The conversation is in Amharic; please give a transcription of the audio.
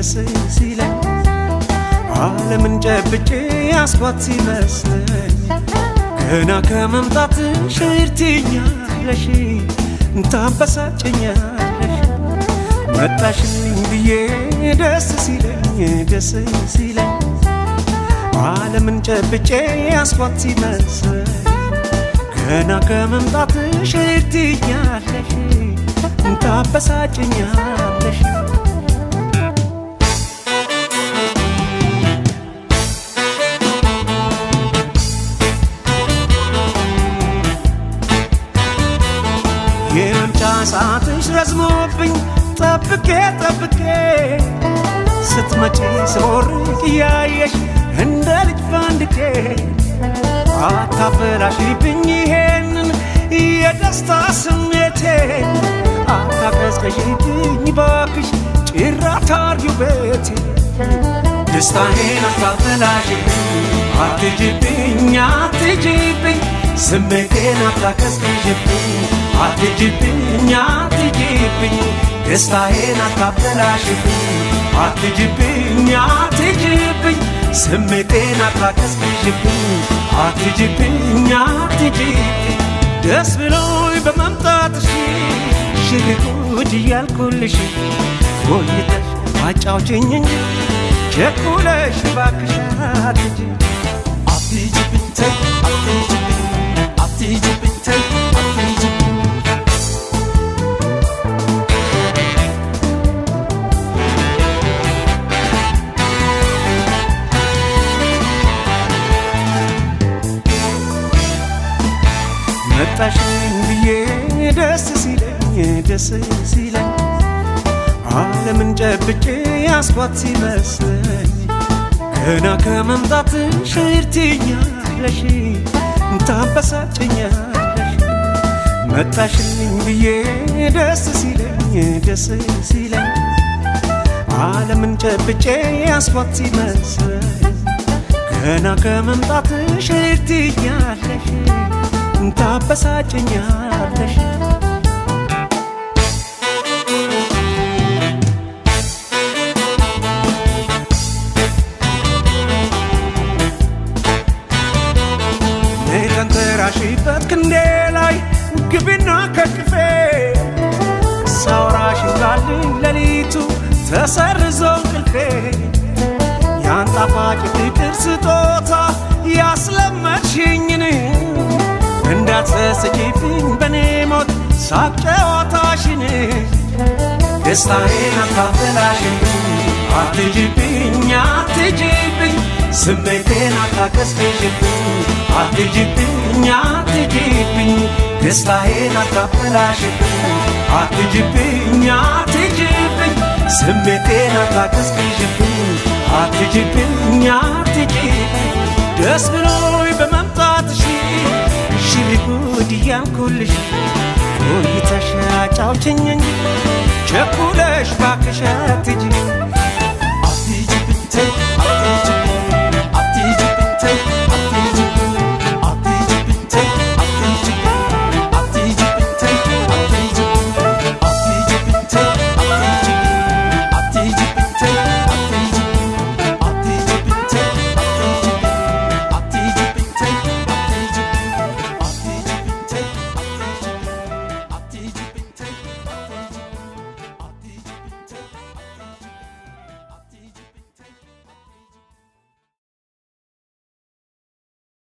ደስ ሲለኝ ዓለምን ጨብጬ ያስኳት ሲመስለኝ ገና ከመምጣትሽ ትይኛለሽ ታበሳጨኛለሽ መጣሽልኝ ብዬ ደስ ሲለኝ ዓለምን ጨብጬ ያስኳት ሲመስለኝ ገና ከመምጣትሽ ትይኛለሽ ታበሳጨኛለሽ የመምጫ ሰዓትሽ ረዝሞብኝ ጠብቄ ስትመጪ ስቦርቅ እያየሽ እንደ ልጅ ፈንድቄ አታበላሽብኝ ይሄንን የደስታ ስሜቴ አታቀዝቅዥብኝ ባክሽ ጭራ ታርጊው ቤቴ ደስታዬን አታበላሽብኝ አትጅብኝ ስሜቴን አታቀዝቅዥብኝ አትጅብኝ ደስታዬን አታበላሽብኝ አትጅብኝ ስሜቴን አታቀዝቅዥብኝ አትጅብኝ ደስ ብሎኝ በመምጣትሽ ሽጉድ እያልኩልሽ ቆይተሽ አጫውችኝ እንጂ ቸኩለሽ እባክሽ አትጅብኝ ተይ አትጅብኝ ተይ መጣሽልኝ ብዬ ደስ ሲለኝ ዓለምን ጨብጬ ያስኳት ሲመስለኝ ገና ከመምጣትሽ ትይኛለሽ ታበሳጨኛለሽ መጣሽልኝ ብዬ ደስ ሲለኝ ዓለምን ጨብጬ ያስኳት ሲመስለኝ ገና ከመምጣትሽ ትይኛለሽ ታበሳጨኛለሽ ተንተራሽበት ክንዴ ላይ ግቢና ከቅፌ ሳውራሽ እንዳልኝ ሌሊቱ ተሰርዞ እንቅልፌ ያን ጣፋጭ ፍቅር ስጦታ ያስለመድሽኝን እንዳትሰስቺብኝ በኔ ሞት ሳቅ ጨዋታሽን ደስታዬን አታበላሽብኝ አትጅብኝ ስሜቴን አታቀዝቅዥብኝ አትጅብኝ ደስታዬን አታበላሽብኝ አትጅብኝ ስሜቴን አታቀዝቅዥብኝ አትጅብኝ ደስ ብሎኝ በመምጣትሽ ሽጉድ እያልኩልሽ ቆይተሽ አጫውችኝ እንጂ ቸኩለሽ እባክሽ አትሂጂ